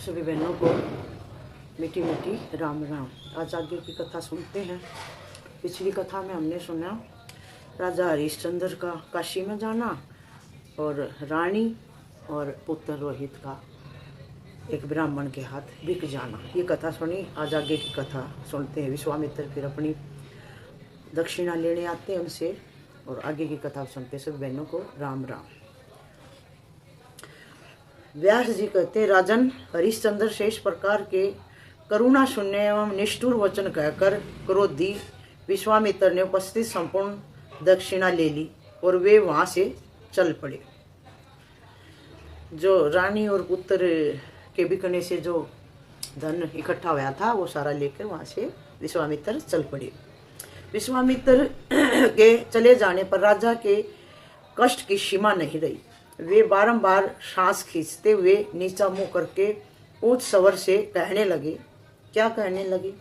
सभी बहनों को मीठी मीठी राम राम। आज आगे की कथा सुनते हैं। पिछली कथा में हमने सुना राजा हरिश्चंद्र का काशी में जाना और रानी और पुत्र रोहित का एक ब्राह्मण के हाथ बिक जाना। ये कथा सुनी। आज आगे की कथा सुनते हैं। विश्वामित्र फिर अपनी दक्षिणा लेने आते हैं उनसे और आगे की कथा सुनते हैं। सभी बहनों को राम राम। व्यास जी कहते, राजन हरिश्चंद्र से इस प्रकार के करुणा शून्य एवं निष्ठुर वचन कहकर क्रोधी विश्वामित्र ने उपस्थित संपूर्ण दक्षिणा ले ली और वे वहां से चल पड़े। जो रानी और पुत्र के बिकने से जो धन इकट्ठा हुआ था वो सारा लेकर वहां से विश्वामित्र चल पड़े। विश्वामित्र के चले जाने पर राजा के कष्ट की सीमा नहीं रही। वे बारंबार सांस खींचते हुए नीचा मुंह करके ऊंच स्वर से कहने लगे। क्या कहने लगे?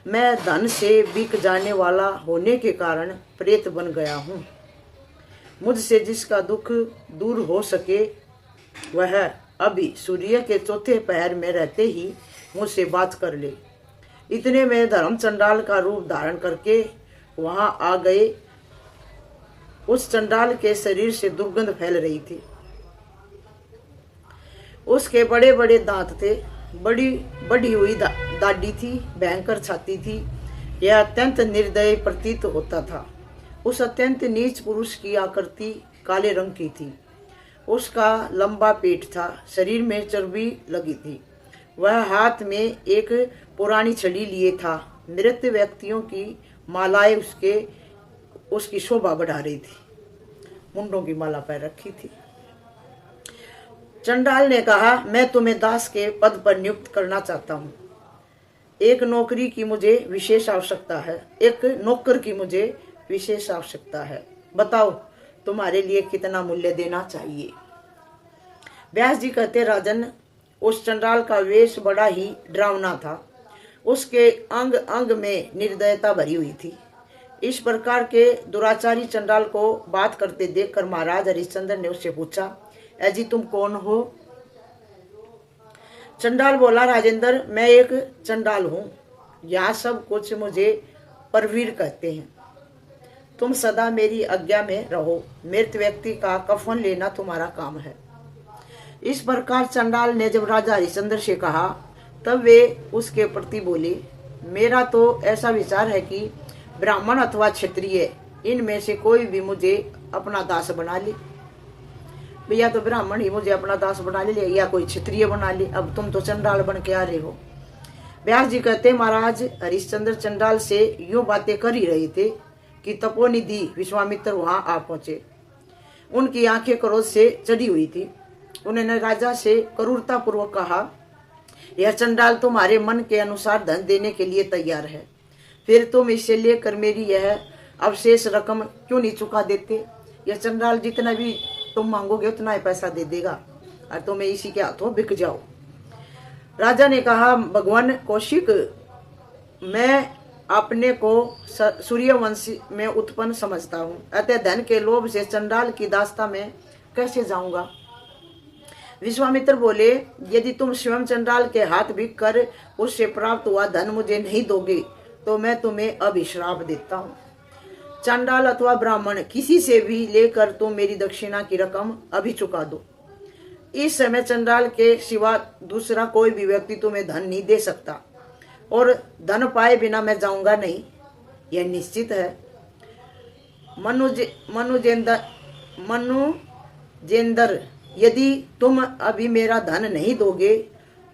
मैं धन से बिक जाने वाला होने के कारण प्रेत बन गया हूँ। मुझसे जिसका दुख दूर हो सके वह अभी सूर्य के चौथे पहर में रहते ही मुझसे बात कर ले। इतने में धर्म चंडाल का रूप धारण करके वहां आ गए। उस चंडाल के शरीर से दुर्गंध फैल रही थी। उसके बड़े बड़े दांत थे, बड़ी बढ़ी हुई दाढ़ी थी, भयंकर छाती थी। यह अत्यंत निर्दयी प्रतीत होता था। उस अत्यंत नीच पुरुष की आकृति काले रंग की थी। उसका लंबा पेट था, शरीर में चर्बी लगी थी। वह हाथ में एक पुरानी छड़ी लिए था। मृत व्यक्तियों की मालाएं उसकी शोभा बढ़ा रही थी। मुंडों की माला पैर रखी थी। चंडाल ने कहा, मैं तुम्हें दास के पद पर नियुक्त करना चाहता हूँ। एक नौकरी की मुझे विशेष आवश्यकता है। एक नौकर की मुझे विशेष आवश्यकता है। बताओ तुम्हारे लिए कितना मूल्य देना चाहिए? व्यास जी कहते, राजन उस चंडाल का वेश बड़ा ही डरावना था। उसके अंग अंग में निर्दयता भरी हुई थी। इस प्रकार के दुराचारी चंडाल को बात करते देखकर महाराज हरिश्चंद्र ने उससे पूछा, अजी तुम कौन हो? चंडाल बोला, राजेंद्र मैं एक चंडाल हूँ। यहाँ सब कुछ मुझे परवीर कहते हैं। तुम सदा मेरी आज्ञा में रहो। मृत व्यक्ति का कफन लेना तुम्हारा काम है। इस प्रकार चंडाल ने जब राजा हरिश्चंद्र से कहा तब वे उसके प्रति बोले, मेरा तो ऐसा विचार है कि ब्राह्मण अथवा क्षत्रिय इनमें से कोई भी मुझे अपना दास बना ले। भैया तो ब्राह्मण ही मुझे अपना दास बना ले या कोई क्षत्रिय बना ले। अब तुम तो चंडाल बन के आ रहे हो। व्यास जी कहते, महाराज हरिश्चंद्र चंडाल से यूं बातें कर ही रहे थे कि तपोनिधि विश्वामित्र वहां आ पहुंचे। उनकी आंखें क्रोध से चढ़ी हुई थी। उन्होंने राजा से क्रूरता पूर्वक कहा, यह चंडाल तुम्हारे मन के अनुसार धन देने के लिए तैयार है। फिर तुम इसे लेकर मेरी यह अवशेष रकम क्यों नहीं चुका देते? यह चंडाल जितना भी तुम मांगोगे उतना ही पैसा दे देगा और तुम्हें इसी के हाथों बिक जाओ। राजा ने कहा, भगवान कौशिक, मैं अपने को सूर्यवंश में उत्पन्न समझता हूँ। अतः धन के लोभ से चंडाल की दास्ता में कैसे जाऊंगा? विश्वामित्र बोले, यदि तुम स्वयं चंडाल के हाथ बिक कर उससे प्राप्त हुआ धन मुझे नहीं दोगे तो मैं तुम्हें अभिश्राप देता हूँ। चंडाल अथवा ब्राह्मण किसी से भी लेकर तुम मेरी दक्षिणा की रकम अभी चुका दो। इस समय चंडाल के सिवा दूसरा कोई भी व्यक्ति तुम्हें धन नहीं दे सकता और धन पाए बिना मैं जाऊंगा नहीं, यह निश्चित है। मनुजेंद्र, यदि तुम अभी मेरा धन नहीं दोगे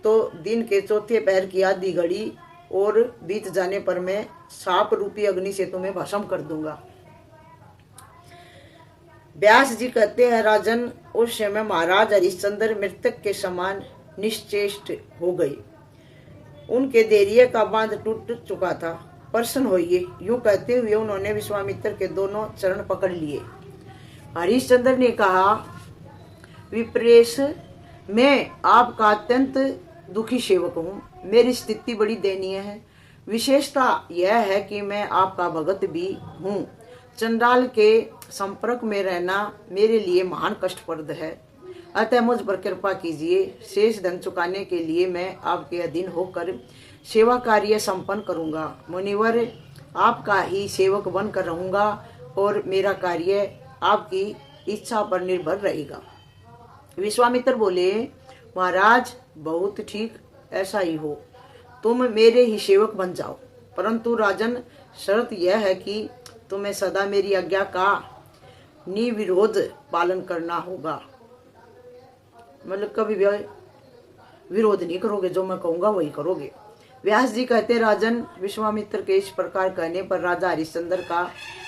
तो दिन के चौथे पैर की आधी घड़ी और बीत जाने पर मैं सांप रूपी अग्नि से तुम्हें भस्म कर दूंगा। व्यास जी कहते हैं, राजन उस समय महाराज हरिश्चंद्र मृतक के समान निश्चेष्ट हो गए। उनके धैर्य का बांध टूट चुका था। प्रसन्न होइए, यूं कहते हुए उन्होंने विश्वामित्र के दोनों चरण पकड़ लिए। हरिश्चंद्र ने कहा, विप्रेश, मैं आपका अत्यंत दुखी सेवक हूँ। मेरी स्थिति बड़ी दयनीय है। विशेषता यह है कि मैं आपका भगत भी हूँ। चंडाल के संपर्क में रहना मेरे लिए महान कष्टप्रद है। अतः मुझ पर कृपा कीजिए। शेष धन चुकाने के लिए मैं आपके अधीन होकर सेवा कार्य संपन्न करूंगा। मुनिवर, आपका ही सेवक बनकर रहूंगा और मेरा कार्य आपकी इच्छा पर निर्भर रहेगा। विश्वामित्र बोले, महाराज बहुत ठीक, ऐसा ही हो, तुम मेरे ही सेवक बन जाओ। परंतु राजन, शर्त यह है कि तुम्हें सदा मेरी आज्ञा का निर्विरोध पालन करना होगा। मतलब कभी भी विरोध नहीं करोगे, जो मैं कहूंगा वही करोगे। व्यास जी कहते, राजन, विश्वामित्र के इस प्रकार कहने पर राजा हरिश्चंद्र का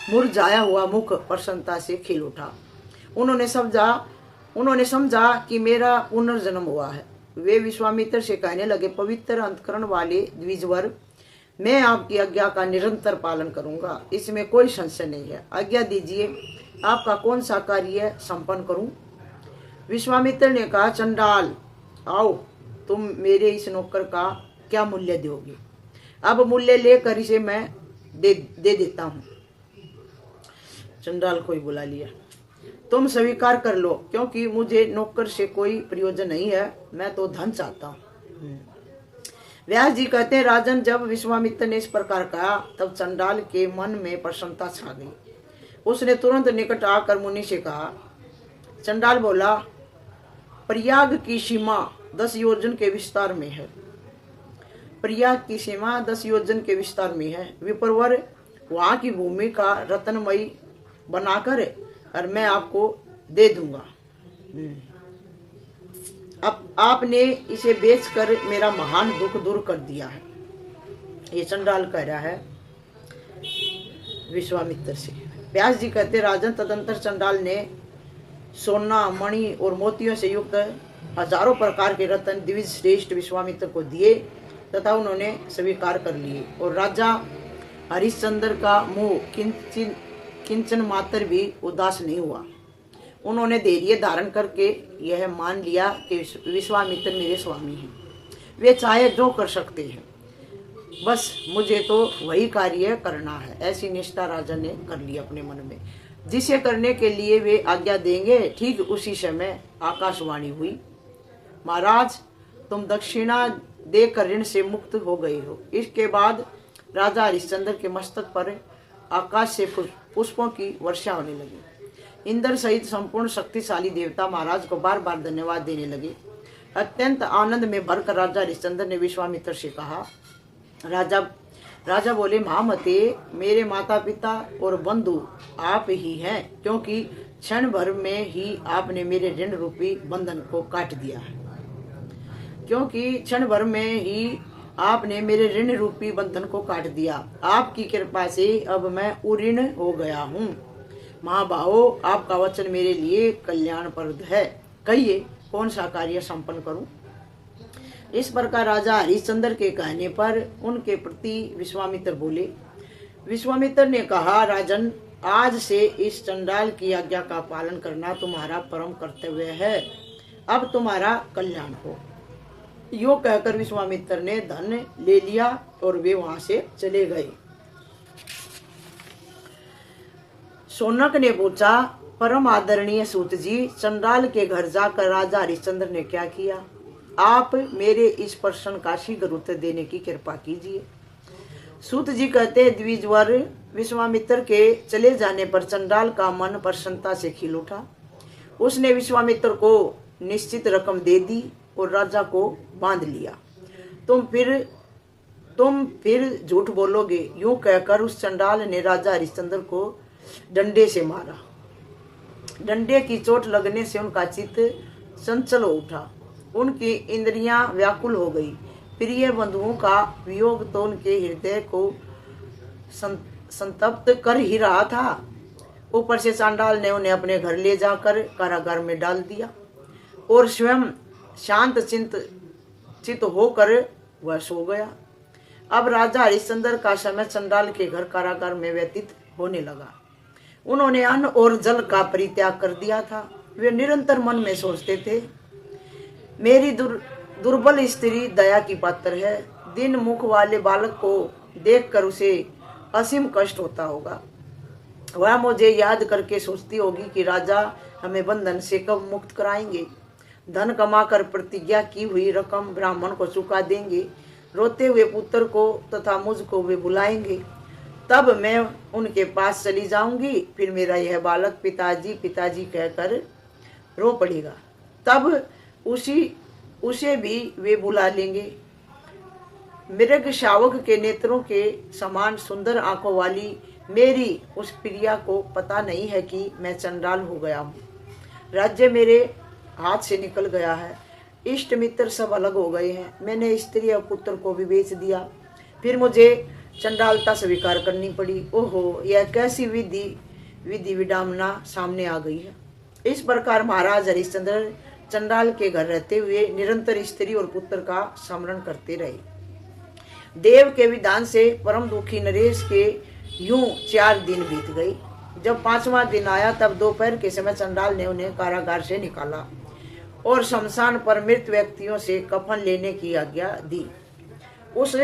मुरझाया हुआ मुख प्रसन्नता से खिल उठा। उन्होंने समझा कि मेरा पुनर्जन्म हुआ है। वे विश्वामित्र से कहने लगे, पवित्र अंतकरण वाले द्विजवर, मैं आपकी आज्ञा का निरंतर पालन करूंगा, इसमें कोई संशय नहीं है। आज्ञा दीजिए, आपका कौन सा कार्य संपन्न करूं? विश्वामित्र ने कहा, चंडाल, आओ, तुम मेरे इस नौकर का क्या मूल्य दोगे? अब मूल्य लेकर इसे मैं दे देता हूं। चंडाल को ही बुला लिया। तुम स्वीकार कर लो, क्योंकि मुझे नौकर से कोई प्रयोजन नहीं है, मैं तो धन चाहता हूं। व्यास जी कहते हैं, राजन, जब विश्वामित्र ने इस प्रकार कहा तब चंडाल के मन में प्रसन्नता छा गई। उसने तुरंत निकट आकर मुनि से कहा। चंडाल बोला, प्रयाग की सीमा 10 योजन के विस्तार में है। प्रयाग की सीमा 10 योजन के विस्तार में है। विप्रवर, वहां की भूमि का रत्नमयी बनाकर और मैं आपको दे दूंगा। अब आपने इसे बेचकर मेरा महान दुख दूर कर दिया है। ये चंडाल कह रहा है विश्वामित्र से। व्यास जी कहते, राजन, तदंतर चंडाल ने सोना, मणि और मोतियों से युक्त हजारों प्रकार के रत्न द्विज श्रेष्ठ विश्वामित्र को दिए तथा उन्होंने स्वीकार कर लिए। और राजा हरिश्चंद्र का मुंह किंचन मात्र भी उदास नहीं हुआ। उन्होंने धैर्य धारण करके यह मान लिया कि विश्वामित्र मेरे स्वामी हैं, वे चाहे जो कर सकते हैं, बस मुझे तो वही कार्य करना है। ऐसी निष्ठा राजा ने कर ली अपने मन में। जिसे करने के लिए वे आज्ञा देंगे, ठीक उसी समय आकाशवाणी हुई, महाराज, तुम दक्षिणा देकर ऋण से मुक्त हो गए हो। इसके बाद राजा हरिश्चंद्र के मस्तक पर आकाश से पुष्पों की वर्षा होने लगी। इंद्र सहित संपूर्ण शक्तिशाली देवता महाराज को बार बार धन्यवाद देने लगे। अत्यंत आनंद में भरकर राजा हरिश्चंद्र ने विश्वामित्र से कहा। राजा बोले, महामते, मेरे माता पिता और बंधु आप ही हैं, क्योंकि क्षण भर में ही आपने मेरे ऋण रूपी बंधन को काट दिया है। आपने मेरे ऋण रूपी बंधन को काट दिया। आपकी कृपा से अब मैं उऋण हो गया हूँ। महाभावो, आपका वचन मेरे लिए कल्याणप्रद है। कहिए, कौन सा कार्य संपन्न करूं? इस प्रकार राजा हरिश्चंद्र के कहने पर उनके प्रति विश्वामित्र बोले। विश्वामित्र ने कहा, राजन, आज से इस चंडाल की आज्ञा का पालन करना तुम्हारा परम कर्तव्य है। अब तुम्हारा कल्याण हो। यो कहकर विश्वामित्र ने धन ले लिया और वे वहां से चले गए। शौनक ने पूछा, परम आदरणीय सूत जी, चंडाल के घर जाकर राजा हरिश्चंद्र ने क्या किया? आप मेरे इस प्रश्न का शीघ्र उत्तर देने की कृपा कीजिए। सूत जी कहते, द्विजवर, विश्वामित्र के चले जाने पर चंडाल का मन प्रसन्नता से खिल उठा। उसने विश्वामित्र को निश्चित रकम दे दी और राजा को बांध लिया। तुम फिर झूठ बोलोगे, यूं कहकर उस चंडाल ने राजा हरिश्चंद्र को डंडे से मारा। डंडे की चोट लगने से उनका चित्त चंचल हो उठा, उनकी इंद्रियां व्याकुल हो गई। प्रिय बंधुओं का वियोग तो उनके हृदय को संतप्त कर ही रहा था। ऊपर से चांडाल ने उन्हें अपने घर ले जाकर कारागार में डाल दिया और स्वयं शांत चित्त होकर वह सो गया। अब राजा हरिश्चंद्र का समय चंडाल के घर कारागार में व्यतीत होने लगा। उन्होंने अन्न और जल का परित्याग कर दिया था। वे निरंतर मन में सोचते थे, मेरी दुर्बल स्त्री दया की पात्र है। दिन मुख वाले बालक को देखकर उसे असीम कष्ट होता होगा। वह मुझे याद करके सोचती होगी कि राजा हमें बंधन से कब मुक्त कराएंगे। धन कमाकर प्रतिज्ञा की हुई रकम ब्राह्मण को चुका देंगे। रोते हुए पुत्र को तथा मुझको वे बुलाएंगे, तब मैं उनके पास चली जाऊंगी। फिर मेरा यह बालक पिताजी पिताजी कहकर रो पड़ेगा, तब उसे भी वे बुला लेंगे। मृग शावक के नेत्रों के समान सुंदर आंखों वाली मेरी उस प्रिया को पता नहीं है कि मैं चंडाल हो गया हूँ। राज्य मेरे हाथ से निकल गया है, इष्ट मित्र सब अलग हो गए हैं। मैंने स्त्री और पुत्र को भी बेच दिया, फिर मुझे चंडालता स्वीकार करनी पड़ी। ओहो, यह कैसी विधि विडम्बना सामने आ गई है। इस प्रकार महाराज हरिश्चंद्र चंडाल के घर रहते हुए निरंतर स्त्री और पुत्र का स्मरण करते रहे। देव के विधान से परम दुखी नरेश के यूं 4 दिन बीत गए। जब 5वां दिन आया, तब दोपहर के समय चंडाल ने उन्हें कारागार से निकाला और शमशान पर मृत व्यक्तियों से कफन लेने की आज्ञा दी। उस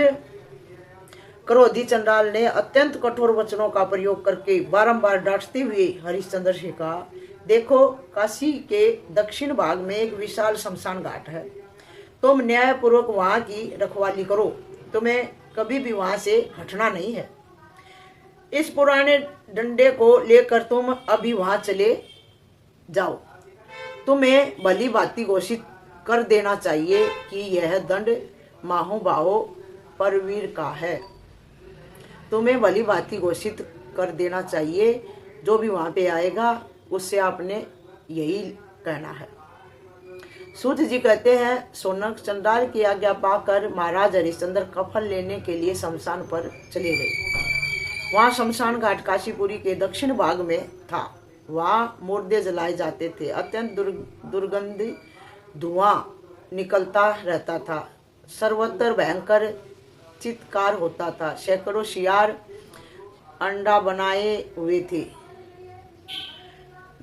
क्रोधी चंडाल ने अत्यंत कठोर वचनों का प्रयोग करके बारंबार डांटते हुए हरिश्चंद्र से कहा, देखो, काशी के दक्षिण भाग में एक विशाल शमशान घाट है। तुम न्यायपूर्वक वहां की रखवाली करो, तुम्हें कभी भी वहां से हटना नहीं है। इस पुराने डंडे को लेकर तुम अभी वहां चले जाओ। तुम्हें भली भांति घोषित कर देना चाहिए कि यह दंड माहो परवीर का है। तुम्हें भली भांति घोषित कर देना चाहिए, जो भी वहां पे आएगा उससे आपने यही कहना है। सूत जी कहते हैं, सोनक चंडाल की आज्ञा पाकर महाराज हरिश्चंद्र कफन लेने के लिए शमशान पर चले गए। वहां शमशान घाट काशीपुरी के दक्षिण भाग में था। वहां मुर्दे जलाए जाते थे। अत्यंत दुर्गंध धुआं निकलता रहता था। सर्वत्र भयंकर चित्कार होता था। सैकड़ों शियार अंडा बनाए हुए थे।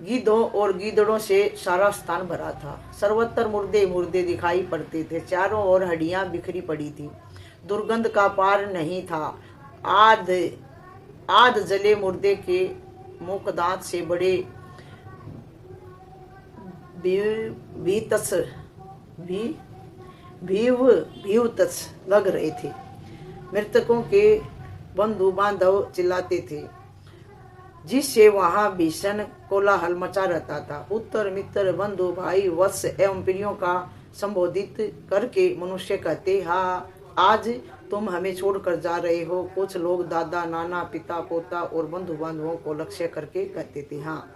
गीदों और गीदड़ों से सारा स्थान भरा था। सर्वत्र मुर्दे दिखाई पड़ते थे। चारों ओर हड्डियां बिखरी पड़ी थी। दुर्गंध का पार नहीं था। आध जले मुर्दे के मुख दांत से बड़े भीवतस लग रहे थे। मृतकों के बंधु बांधव चिल्लाते थे, जिससे वहां भीषण कोलाहल मचा रहता था। उत्तर मित्र बंधु भाई वत्स एवं प्रियों का संबोधित करके मनुष्य कहते, हाँ, आज तुम हमें छोड़कर जा रहे हो। कुछ लोग दादा नाना पिता पोता और बंधु बांधवों को लक्ष्य करके कहते थे, हाँ,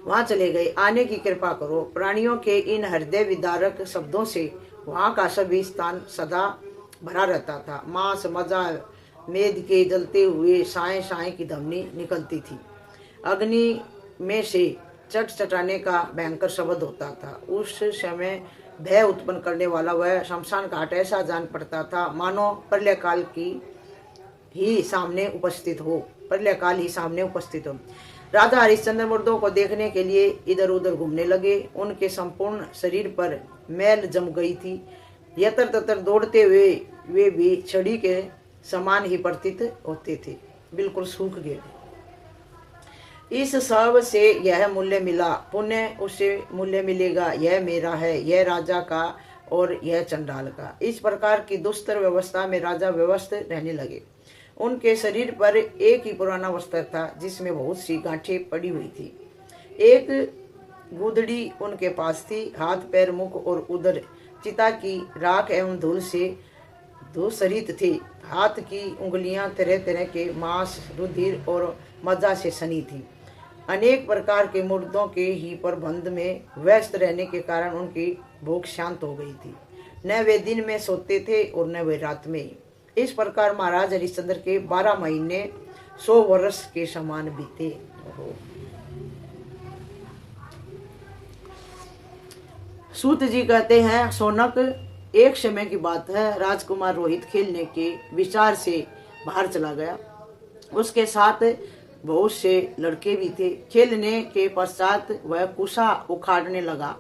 वहां चले गए, आने की कृपा करो। प्राणियों के इन हृदय विदारक शब्दों से वहां का सभी स्थान सदा भरा रहता था। मांस मजा मेद के जलते हुए साए साए की धमनी निकलती थी। अग्नि में से चटाने का भयंकर शब्द होता था। उस समय भय उत्पन्न करने वाला वह शमशान घाट ऐसा जान पड़ता था मानो प्रलयकाल ही सामने उपस्थित हो। राजा हरिश्चंद्र मुर्दों को देखने के लिए इधर उधर घूमने लगे। उनके संपूर्ण शरीर पर मैल जम गई थी। यतर ततर दौड़ते हुए वे भी छड़ी के समान ही प्रतीत होते थे, बिल्कुल सूख गए। इस सब से यह मूल्य मिला, पुण्य उससे मूल्य मिलेगा। यह मेरा है, यह राजा का और यह चंडाल का। इस प्रकार की दुस्तर व्यवस्था में राजा व्यवस्थित रहने लगे। उनके शरीर पर एक ही पुराना वस्त्र था, जिसमें बहुत सी गांठें पड़ी हुई थी। एक गुदड़ी उनके पास थी। हाथ पैर मुख और उदर चिता की राख एवं धूल से धूसरित थे। हाथ की उंगलियां तरह तरह के मांस, रुधिर और मज्जा से सनी थी। अनेक प्रकार के मुर्दों के ही प्रबंध में व्यस्त रहने के कारण उनकी भूख शांत हो गई थी। न वे दिन में सोते थे और न वे रात में। इस प्रकार महाराज हरिश्चंद्र के 12 महीने 100 वर्ष के समान बीते। सूत जी कहते हैं, सोनक, एक समय की बात है, राजकुमार रोहित खेलने के विचार से बाहर चला गया। उसके साथ बहुत से लड़के भी थे। खेलने के पश्चात वह कुशा उखाड़ने लगा।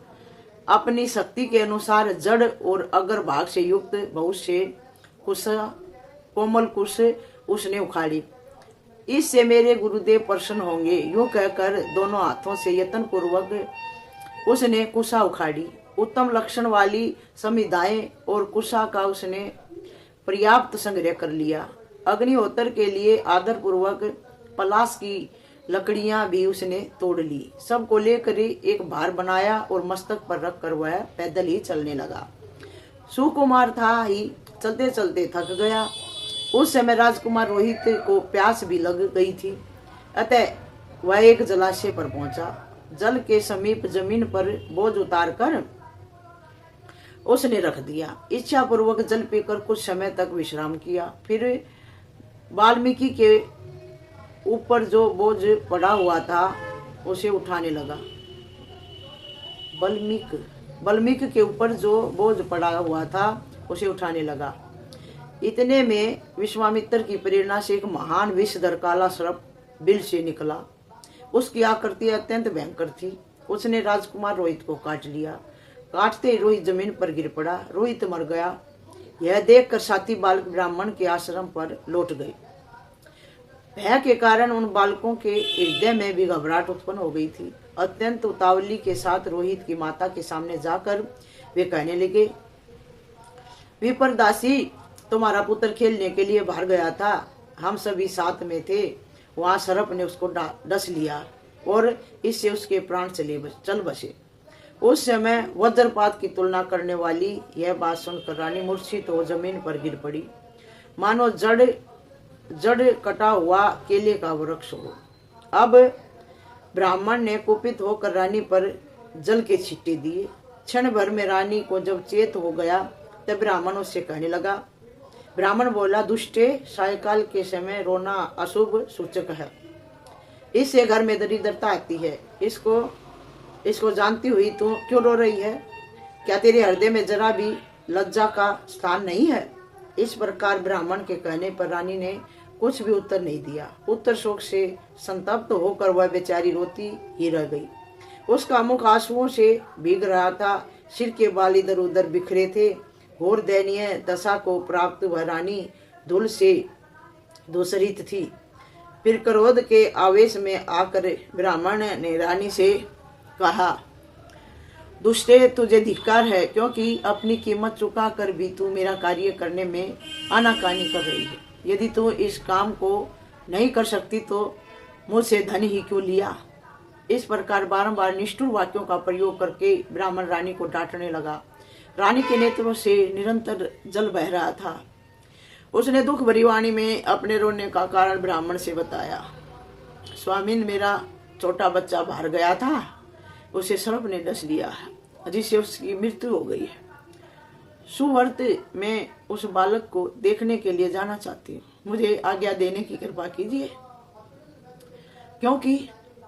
अपनी शक्ति के अनुसार जड़ और अगर भाग से युक्त बहुत से कोमल कुश उसने उखाड़ी। इससे मेरे गुरुदेव प्रसन्न होंगे, यूं कहकर दोनों हाथों से यत्न पूर्वक उसने कुशा उखाड़ी। उत्तम लक्षण वाली समिधाएं और कुशा का उसने पर्याप्त संग्रह कर लिया। अग्निहोत्र के लिए आदर पूर्वक पलाश की लकड़ियां भी उसने तोड़ ली। सबको लेकर एक भार बनाया और मस्तक पर रख कर वह पैदल ही चलने लगा। सुकुमार था ही चलते चलते थक गया। उस समय राजकुमार रोहित को प्यास भी लग गई थी, अतः वह एक जलाशय पर पहुंचा। जल के समीप जमीन पर बोझ उतारकर उसने रख दिया। इच्छा पूर्वक जल पीकर कुछ समय तक विश्राम किया। फिर वाल्मीकि के ऊपर जो बोझ पड़ा हुआ था उसे उठाने लगा। वाल्मीकि के ऊपर जो बोझ पड़ा हुआ था उसे उठाने लगा। इतने में विश्वामित्र की प्रेरणा से एक महान विषधर काला सर्प बिल से निकला। उसकी आकृति अत्यंत भयंकर थी। उसने राजकुमार रोहित को काट लिया। काटते ही रोहित जमीन पर गिर पड़ा। रोहित मर गया। यह देखकर साथी बालक ब्राह्मण के आश्रम पर लौट गए। भय के कारण उन बालकों के हृदय में भी घबराहट उत्पन्न हो गई थी। अत्यंत उतावली के साथ रोहित की माता के सामने जाकर वे कहने लगे, विप्रदासी, तुम्हारा पुत्र खेलने के लिए बाहर गया था। हम सभी साथ में थे। वहां सर्प ने उसको डस लिया और इससे उसके प्राण चल बसे। उस समय वज्रपात की तुलना करने वाली यह बात सुनकर रानी मूर्छित हो जमीन पर गिर पड़ी, मानो जड़ कटा हुआ केले का वृक्ष हो। अब ब्राह्मण ने कुपित होकर रानी पर जल के छींटे दिए। क्षण भर में रानी को जब चेत हो गया तब ब्राह्मण उससे कहने लगा। ब्राह्मण बोला, दुष्टे, सायकाल के समय रोना अशुभ सूचक है। इससे घर में दरिद्रता आती है। इसको जानती हुई तू क्यों रो रही है? क्या तेरे हृदय में जरा भी लज्जा का स्थान नहीं है? इस प्रकार ब्राह्मण के कहने पर रानी ने कुछ भी उत्तर नहीं दिया। उत्तर शोक से संतप्त होकर वह बेचारी रोती ही रह गई। उसका मुख आंसुओं से भीग रहा था। सिर के बाल इधर उधर बिखरे थे। घोर दयनीय दशा को प्राप्त वह रानी धूल से धूसरित थी। फिर क्रोध के आवेश में आकर ब्राह्मण ने रानी से कहा, दुष्टे, तुझे धिक्कार है, क्योंकि अपनी कीमत चुका कर भी तू मेरा कार्य करने में आनाकानी कर रही है। यदि तू इस काम को नहीं कर सकती तो मुझसे धन ही क्यों लिया? इस प्रकार बारंबार निष्ठुर वाक्यों का प्रयोग करके ब्राह्मण रानी को डांटने लगा। रानी के नेत्रों से निरंतर जल बह रहा था। उसने दुख भरी वाणी में अपने रोने का कारण ब्राह्मण से बताया। स्वामिन, मेरा छोटा बच्चा बाहर गया था, उसे सर्प ने डस लिया है, जिससे उसकी मृत्यु हो गई है। सुवर्त में उस बालक को देखने के लिए जाना चाहती हूँ। मुझे आज्ञा देने की कृपा कीजिए, क्योंकि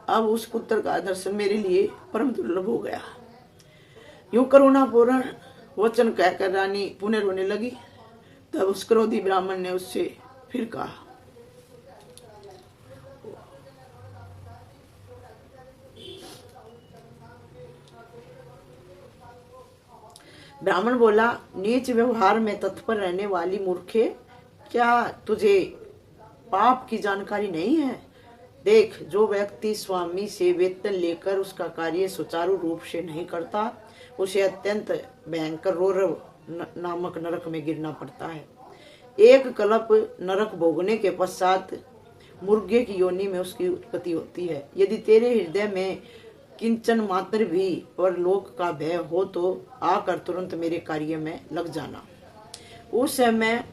अब उस पुत्र का दर्शन मेरे लिए परम दुर्लभ हो गया। यूं करुणापूर्ण वचन कहकर रानी पुनः रोने लगी। तब उस क्रोधी ब्राह्मण ने उससे फिर कहा, ब्राह्मण बोला, नीच व्यवहार में तत्पर रहने वाली मूर्खे, क्या तुझे पाप की जानकारी नहीं है? देख, जो व्यक्ति स्वामी से वेतन लेकर उसका कार्य सुचारू रूप से नहीं करता, उसे अत्यंत भयंकर रोरव नामक नरक में गिरना पड़ता है। एक कल्प नरक भोगने के पश्चात मुर्गे की योनि में उसकी उत्पत्ति होती है। यदि तेरे हृदय में किंचन मात्र भी परलोक का भय हो तो आकर तुरंत मेरे कार्य में लग जाना। उस समय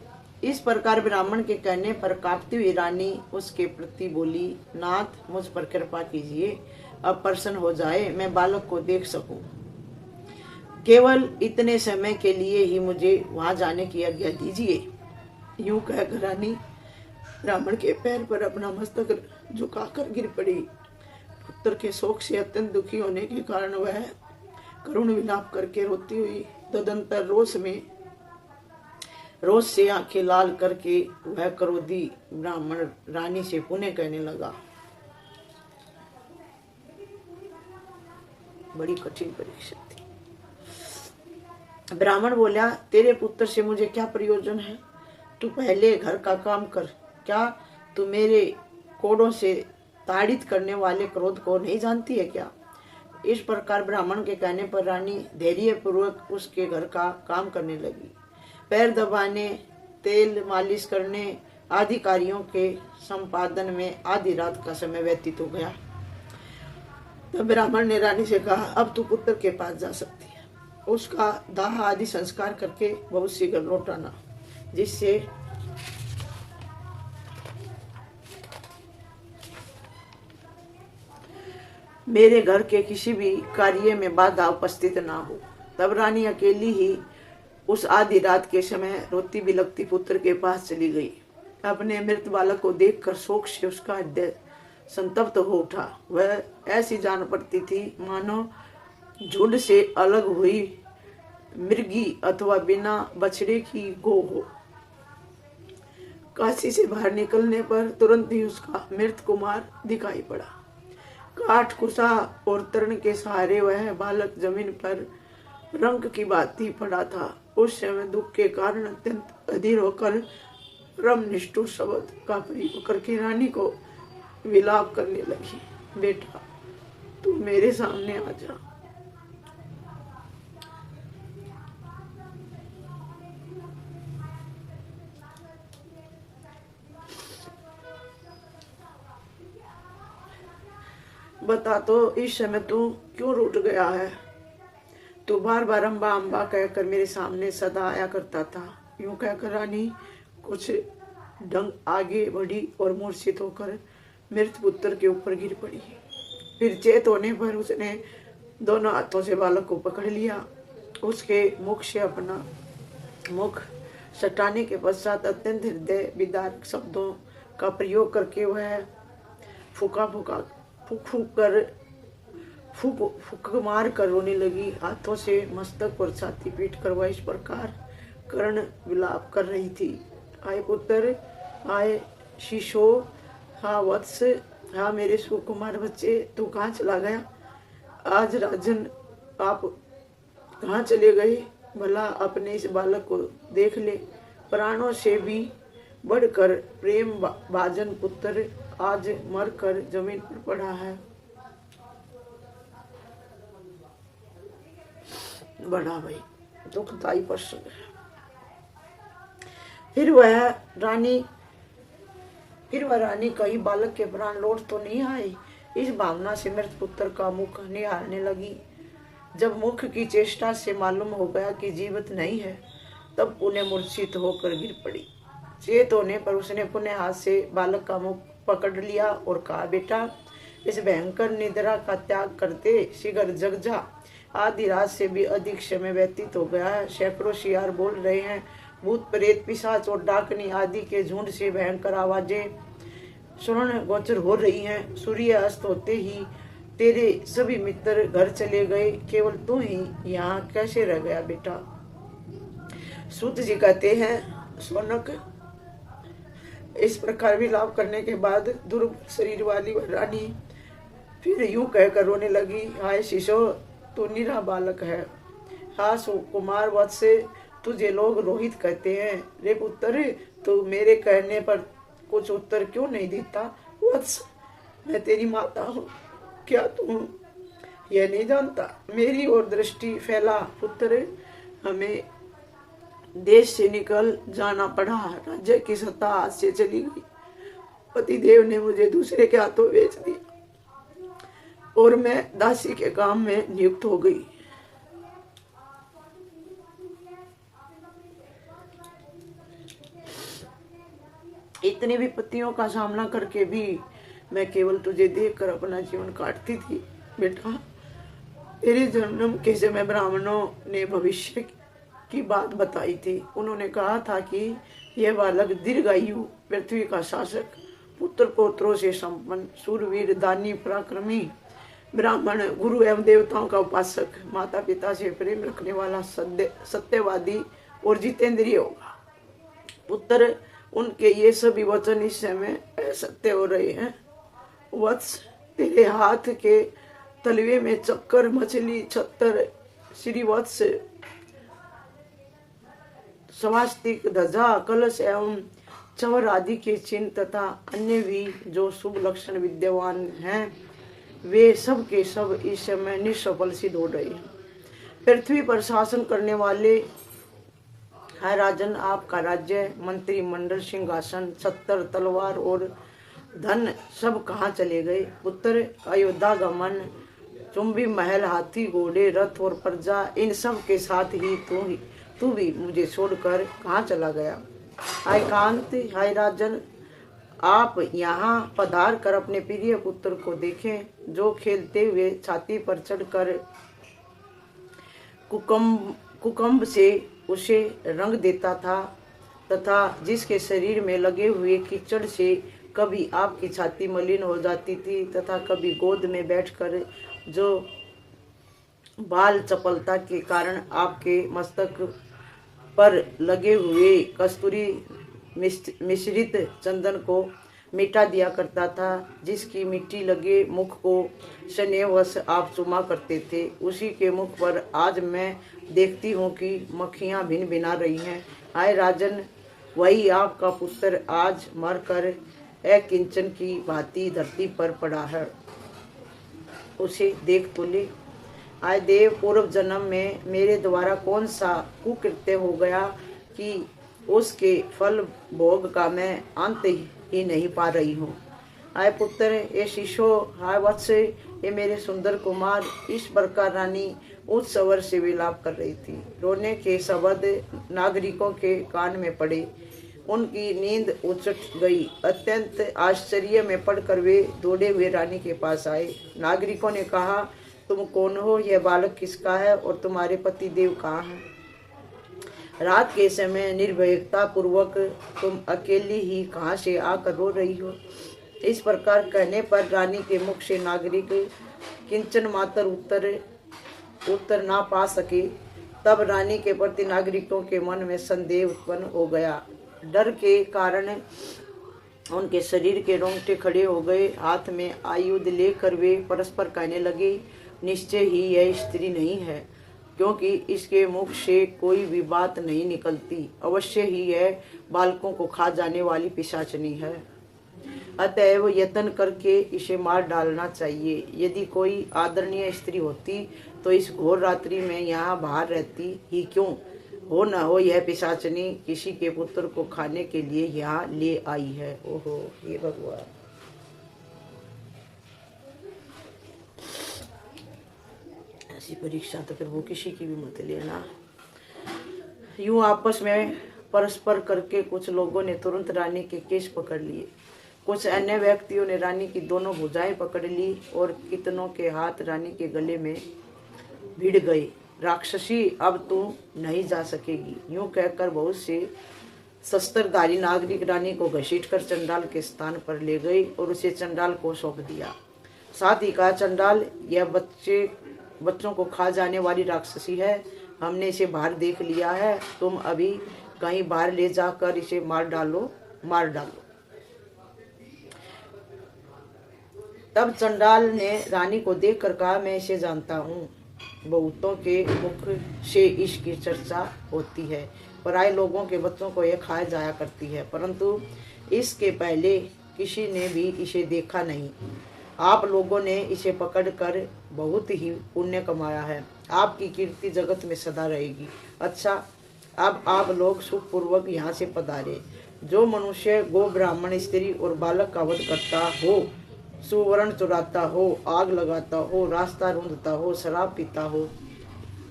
इस प्रकार ब्राह्मण के कहने पर कांपती हुई रानी उसके प्रति बोली, नाथ, मुझ पर कृपा कीजिए, अब प्रसन्न हो जाए, मैं बालक को देख सकूं। केवल इतने समय के लिए ही मुझे वहां जाने की आज्ञा दीजिए। यूं कहकर रानी ब्राह्मण के पैर पर अपना मस्तक झुकाकर गिर पड़ी। पुत्र के शोक से अत्यंत दुखी होने के कारण वह करुण विलाप करके रोती हुई तदंतर रोष से आंखें लाल करके वह क्रोधी ब्राह्मण रानी से पुनः कहने लगा। बड़ी कठिन परीक्षा थी। ब्राह्मण बोला, तेरे पुत्र से मुझे क्या प्रयोजन है? तू पहले घर का काम कर। क्या तू मेरे कोड़ों से ताड़ित करने वाले क्रोध को नहीं जानती है क्या? इस प्रकार ब्राह्मण के कहने पर रानी धैर्य पूर्वक उसके घर का काम करने लगी। पैर दबाने, तेल मालिश करने आदि कार्यों के संपादन में आधी रात का समय व्यतीत हो गया। तब ब्राह्मण ने रानी से कहा, अब तू पुत्र के पास जा सकती है। उसका दाह आदि संस्कार करके बहुत शीघ्र लौट आना, जिससे मेरे घर के किसी भी कार्य में बाधा उपस्थित ना हो। तब रानी अकेली ही उस आधी रात के समय रोती बिलखती पुत्र के पास चली गई। अपने मृत बालक को देखकर शोक से उसका हृदय संतप्त हो उठा। वह ऐसी जान पड़ती थी मानो झुंड से अलग हुई मृगी अथवा बिना बछड़े की गो हो। काशी से बाहर निकलने पर तुरंत ही उसका मृत कुमार दिखाई पड़ा। काठ कुसा और तरण के सहारे वह बालक जमीन पर रंग की भांति पड़ा था। उस समय दुख के कारण अत्यंत अधीर होकर परम निष्ठुर शब्द का प्रयोग करके रानी को विलाप करने लगी। बेटा, तू मेरे सामने आ जा। बता तो इस समय तू क्यों रूठ गया है? तू बार बार अम्बा अम्बा कहकर मेरे सामने सदा आया करता था। यूं कहकर रानी कुछ ढंग आगे बढ़ी और मूर्छित होकर मृत पुत्र के ऊपर गिर पड़ी। फिर चेत होने पर उसने दोनों हाथों से बालक को पकड़ लिया। उसके मुख से अपना मुख सटाने के पश्चात अत्यंत हृदय विदारक शब्दों का प्रयोग करके वह फूक मार कर रोने लगी। हाथों से मस्तक और छाती पीट कर वह इस प्रकार कर्ण विलाप कर रही थी। आए पुत्र, आए शिशो, हा वत्स, हा मेरे सुकुमार बच्चे, तू कहाँ चला गया? आज राजन आप कहाँ चले गए? भला अपने इस बालक को देख ले। प्राणों से भी बढ़कर प्रेम भाजन पुत्र आज मरकर जमीन पर पड़ा है। बड़ा भाई दुखदायी प्रसंग है। फिर वह रानी कहीं बालक के प्राण लौट तो नहीं आए, इस भावना से मृत पुत्र का मुख निहारने लगी। जब मुख की चेष्टा से मालूम हो गया कि जीवित नहीं है, तब पुनः मूर्छित होकर गिर पड़ी। चेत होने पर उसने पुनः हाथ से बालक का मुख पकड़ लिया और कहा, बेटा, इस भयंकर निद्रा का त्याग करते शीघ्र जग जा। आधी रात से भी अधिक समय व्यतीत हो गया है। सैकड़ों शियार बोल रहे हैं। भूत प्रेत पिशाच और डाकनी आदि के झुंड से भयंकर आवाजें श्रवण गोचर हो रही हैं। सूर्य अस्त होते ही तेरे सभी मित्र घर चले गए, केवल तू ही यहाँ कैसे रह गया बेटा? सूत जी कहते हैं, सोनक, इस प्रकार विलाप करने के बाद दुर्बल शरीर वाली रानी फिर यूं कहकर रोने लगी, हाय शिशो, तू निरा बालक है। हाँ सुकुमार वत्स, तुझे लोग रोहित कहते हैं। रे पुत्र, तू मेरे कहने पर कुछ उत्तर क्यों नहीं देता? वत्स, मैं तेरी माता हूँ, क्या तू यह नहीं जानता? मेरी ओर दृष्टि फैला पुत्र, हमें देश से निकल जाना पड़ा। राज्य की सत्ता हाथ से चली गई। पतिदेव ने मुझे दूसरे के हाथों बेच दिया और मैं दासी के काम में नियुक्त हो गई। इतनी विपत्तियों का सामना करके भी मैं केवल तुझे देखकर अपना जीवन काटती थी। बेटा, तेरे जन्म के समय ब्राह्मणों ने भविष्य की बात बताई थी। उन्होंने कहा था कि यह बालक दीर्घायु, पृथ्वी का शासक, पुत्र पौत्रों से संपन्न, सूरवीर, दानी, पराक्रमी, ब्राह्मण, गुरु एवं देवताओं का उपासक, माता पिता से प्रेम रखने वाला, सत्यवादी और जितेंद्रिय होगा। पुत्र, उनके ये सभी वचन इस समय असत्य हो रहे हैं। वत्स, तेरे हाथ के तलवे में चक्कर, मछली, छत्तर, श्रीवत्स, स्वास्तिक, ध्वजा, कलश एवं चवर आदि के चिन्ह तथा अन्य भी जो शुभ लक्षण विद्यमान हैं, वे सब के सब इस समय निष्सफल सिद्ध हो रहे हैं। पृथ्वी पर शासन करने वाले है राजन, आपका राज्य, मंत्रिमंडल, सिंहासन, 70 तलवार और धन सब कहाँ चले गए? पुत्र, अयोध्या गमन, चुंबी महल, हाथी, घोड़े, रथ और प्रजा, इन सब के साथ ही तू भी मुझे छोड़कर कहाँ चला गया? हाय कांत, हाय राजन, आप यहाँ पधार कर अपने प्रिय पुत्र को देखें, जो खेलते हुए छाती पर चढ़कर कुकम्भ से उसे रंग देता था, तथा जिसके शरीर में लगे हुए कीचड़ से कभी आपकी छाती मलिन हो जाती थी, तथा कभी गोद में बैठकर जो बाल चपलता के कारण आपके मस्तक पर लगे हुए कस्तूरी मिश्रित चंदन को मिटा दिया करता था, जिसकी मिट्टी लगे मुख को स्नेहवश आप चुमा करते थे, उसी के मुख पर आज मैं देखती हूँ कि मक्खियाँ भिन भिना रही हैं। हाय राजन, वही आपका पुत्र आज मरकर अकिंचन की भांति धरती पर पड़ा है, उसे देख तो ले। आय देव, पूर्व जन्म में मेरे द्वारा कौन सा कुकृत्य हो गया कि उसके फल भोग का मैं अंत ही नहीं पा रही हूँ। आय पुत्र, ये शिशो, हाय वत्स, ये मेरे सुंदर कुमार, इस प्रकार रानी उच्च स्वर से विलाप कर रही थी। रोने के शब्द नागरिकों के कान में पड़े, उनकी नींद उचट गई। अत्यंत आश्चर्य में पड़कर वे दौड़े हुए रानी के पास आए। नागरिकों ने कहा, तुम कौन हो? यह बालक किसका है और तुम्हारे पति देव कहाँ हैं? रात के समय निर्भयता पूर्वक तुम अकेली ही कहाँ से आकर रो रही हो? इस प्रकार कहने पर रानी के मुख से नागरिक किंचन मात्र उत्तर ना पा सके। तब रानी के प्रति नागरिकों के मन में संदेह उत्पन्न हो गया। डर के कारण उनके शरीर के रोंगटे खड़े हो गए। हाथ में आयुध लेकर वे परस्पर कहने लगे, निश्चय ही यह स्त्री नहीं है, क्योंकि इसके मुख से कोई भी बात नहीं निकलती। अवश्य ही यह बालकों को खा जाने वाली पिशाचनी है, अतएव यत्न करके इसे मार डालना चाहिए। यदि कोई आदरणीय स्त्री होती तो इस घोर रात्रि में यहाँ बाहर रहती ही क्यों? हो न हो यह पिशाचनी किसी के पुत्र को खाने के लिए यहाँ ले आई है। ओहो, ये भगवान। ऐसी परीक्षा तो फिर वो किसी की भी मत लेना। यूं आपस में परस्पर करके कुछ लोगों ने तुरंत रानी के केश पकड़ लिए, कुछ अन्य व्यक्तियों ने रानी की दोनों भुजाएं पकड़ ली और कितनों के हाथ रानी के गले में भिड़ गए। राक्षसी, अब तू नहीं जा सकेगी। यूं कहकर बहुत से शस्त्रधारी नागरिक रानी को घसीटकर चंडाल के स्थान पर ले गए और उसे चंडाल को सौंप दिया। साथ ही कहा, चंडाल, यह बच्चों को खा जाने वाली राक्षसी है, हमने इसे बाहर देख लिया है, तुम अभी कहीं बाहर ले जाकर इसे मार डालो। तब चंडाल ने रानी को देखकर कहा, मैं इसे जानता हूँ, बहुतों के मुख से इसकी चर्चा होती है, पराये लोगों के बच्चों को यह खाया जाया करती है, परंतु इसके पहले किसी ने भी इसे देखा नहीं। आप लोगों ने इसे पकड़कर बहुत ही पुण्य कमाया है, आपकी कीर्ति जगत में सदा रहेगी। अच्छा, अब आप लोग सुखपूर्वक यहाँ से पधारे। जो मनुष्य गो, ब्राह्मण, स्त्री और बालक का वध करता हो, सुवर्ण चुराता हो, आग लगाता हो, रास्ता ढूंढता हो, शराब पीता हो,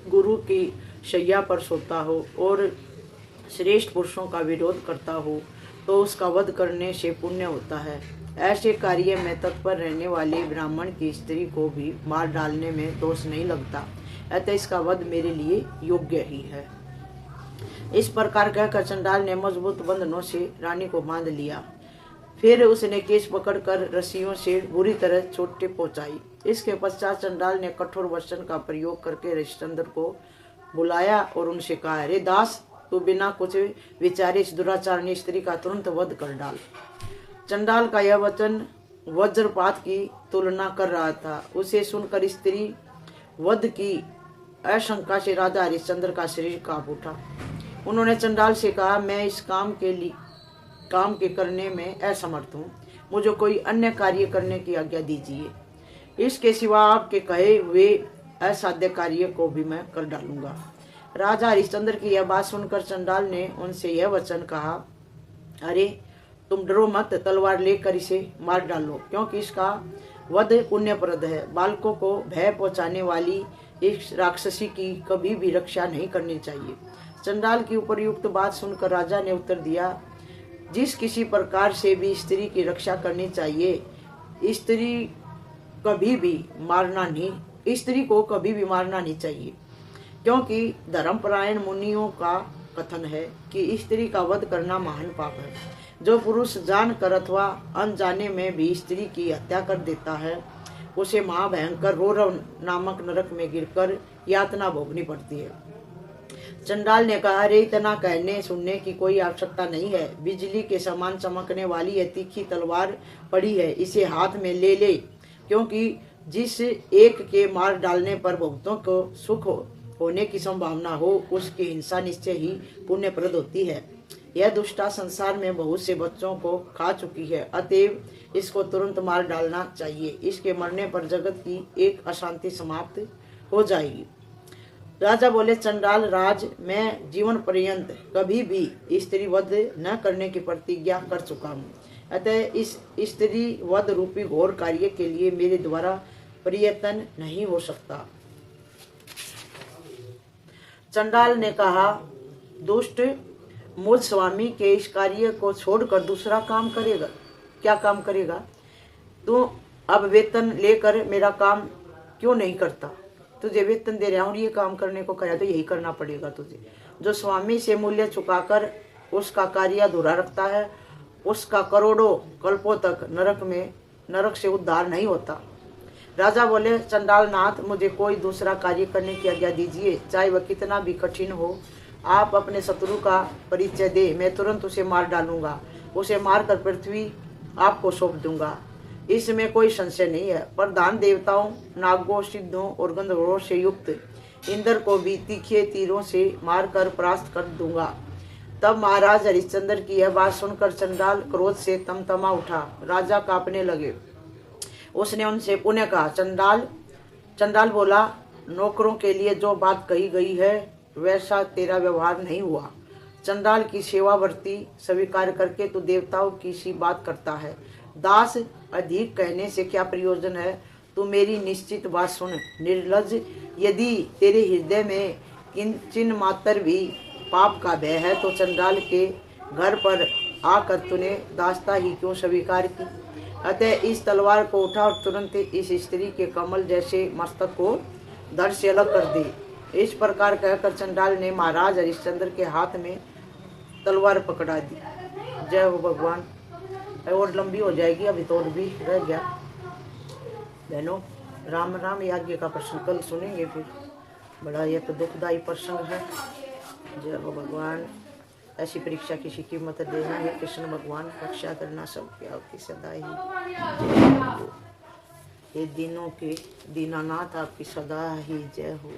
गुरु की शैया पर सोता हो और श्रेष्ठ पुरुषों का विरोध करता हो, तो उसका वध करने से पुण्य होता है। ऐसे कार्य में तत्पर रहने वाले ब्राह्मण की स्त्री को भी मार डालने में दोष नहीं लगता, अतः इसका वध मेरे लिए योग्य ही है। इस प्रकार कहकर चंडाल ने मजबूत बंधनों से रानी को बांध लिया। फिर उसने केश पकड़कर रस्सियों से बुरी तरह चोटें पहुंचाई। इसके पश्चात चंडाल ने कठोर वचन का प्रयोग करके हरिश्चंद्र को बुलाया और उनसे कहा, रे दास, तू बिना कुछ विचारे इस दुराचारणी स्त्री का तुरंत वध कर डाल। चंडाल का यह वचन वज्रपात की तुलना कर रहा था। उसे सुनकर स्त्री वध की आशंका से राजा हरिश्चंद्र का शरीर कांप उठा। उन्होंने चंडाल से कहा, मैं इस काम के करने में असमर्थ हूँ, मुझे कोई अन्य कार्य करने की आज्ञा दीजिए। इसके सिवा आपके कहे हुए असाध्य कार्य को भी मैं कर डालूंगा। राजा हरिश्चंद्र की यह बात सुनकर चंडाल ने उनसे यह वचन कहा, अरे तुम डरो मत, तलवार लेकर इसे मार डालो, क्योंकि इसका वध पुण्यप्रद है। बालकों को भय पहुंचाने वाली इस राक्षसी की कभी भी रक्षा नहीं करनी चाहिए। चंडाल की उपर्युक्त बात सुनकर राजा ने उत्तर दिया, जिस किसी प्रकार से भी स्त्री की रक्षा करनी चाहिए, स्त्री को कभी भी मारना नहीं चाहिए, क्योंकि धर्मपरायण मुनियों का कथन है कि स्त्री का वध करना महान पाप है। जो पुरुष जानकर अथवा अनजाने में भी स्त्री की हत्या कर देता है, उसे महाभयंकर रोरव नामक नरक में गिरकर यातना भोगनी पड़ती है। चंडाल ने कहा, अरे इतना कहने सुनने की कोई आवश्यकता नहीं है। बिजली के समान चमकने वाली यह तीखी तलवार पड़ी है, इसे हाथ में ले ले, क्योंकि जिस एक के मार डालने पर भक्तों को सुख होने की संभावना हो, उसकी हिंसा निश्चय ही पुण्यप्रद होती है। यह दुष्टा संसार में बहुत से बच्चों को खा चुकी है, अतएव इसको तुरंत मार डालना चाहिए। इसके मरने पर जगत की एक अशांति समाप्त हो जाएगी। राजा बोले, चंडाल राज, मैं जीवन पर्यंत कभी भी स्त्री वध न करने की प्रतिज्ञा कर चुका हूँ, अतः इस स्त्री वध रूपी घोर कार्य के लिए मेरे द्वारा प्रयत्न नहीं हो सकता। चंडाल ने कहा, दुष्ट, मुझ स्वामी के इस कार्य को छोड़कर दूसरा काम करेगा। क्या काम करेगा? तू अब वेतन लेकर मेरा काम क्यों नहीं करता? तुझे वेतन दे रहा हूँ, ये काम करने को कहा तो यही करना पड़ेगा तुझे। जो स्वामी से मूल्य चुकाकर उसका कार्य अधूरा रखता है, उसका करोड़ों कल्पों तक नरक से उद्धार नहीं होता। राजा बोले, चंडाल नाथ, मुझे कोई दूसरा कार्य करने की आज्ञा दीजिए, चाहे वह कितना भी कठिन हो। आप अपने शत्रु का परिचय दे, मैं तुरंत उसे मार डालूंगा। उसे मारकर पृथ्वी आपको सौंप दूंगा, इसमें कोई संशय नहीं है। प्रधान देवताओं, नागों, सिद्धों और गंधर्वों से युक्त इंद्र को भी तीखे तीरों से मारकर परास्त कर दूंगा। तब महाराज हरिश्चंद्र की यह बात सुनकर चंडाल क्रोध से तमतमा उठा। राजा कांपने लगे। उसने उनसे पुनः कहा, चंडाल बोला, नौकरों के लिए जो बात कही गई है वैसा तेरा व्यवहार नहीं हुआ। चंडाल की सेवावर्ती स्वीकार करके तू देवताओं की सी बात करता है। दास, अधिक कहने से क्या प्रयोजन है? तू मेरी निश्चित बात सुन। निर्लज, यदि तेरे हृदय में किंचन मात्र भी पाप का भय है तो चंडाल के घर पर आकर तूने दासता ही क्यों स्वीकार की? अतः इस तलवार को उठा और तुरंत इस स्त्री के कमल जैसे मस्तक को धड़ से अलग कर दे। इस प्रकार कहकर चंडाल ने महाराज हरिश्चंद्र के हाथ में तलवार पकड़ा दी। जय हो भगवान। और लंबी हो जाएगी, अभी तो और भी रह गया। बहनों, राम राम। यज्ञ का प्रसंग कल सुनेंगे फिर। बड़ा यह तो दुखदायी प्रसंग है। जय हो भगवान। ऐसी परीक्षा किसी की मत देना है कृष्ण भगवान, रक्षा करना सबकी आपकी सदा ही। ये दिनों के दीनानाथ आपकी सदा ही जय हो।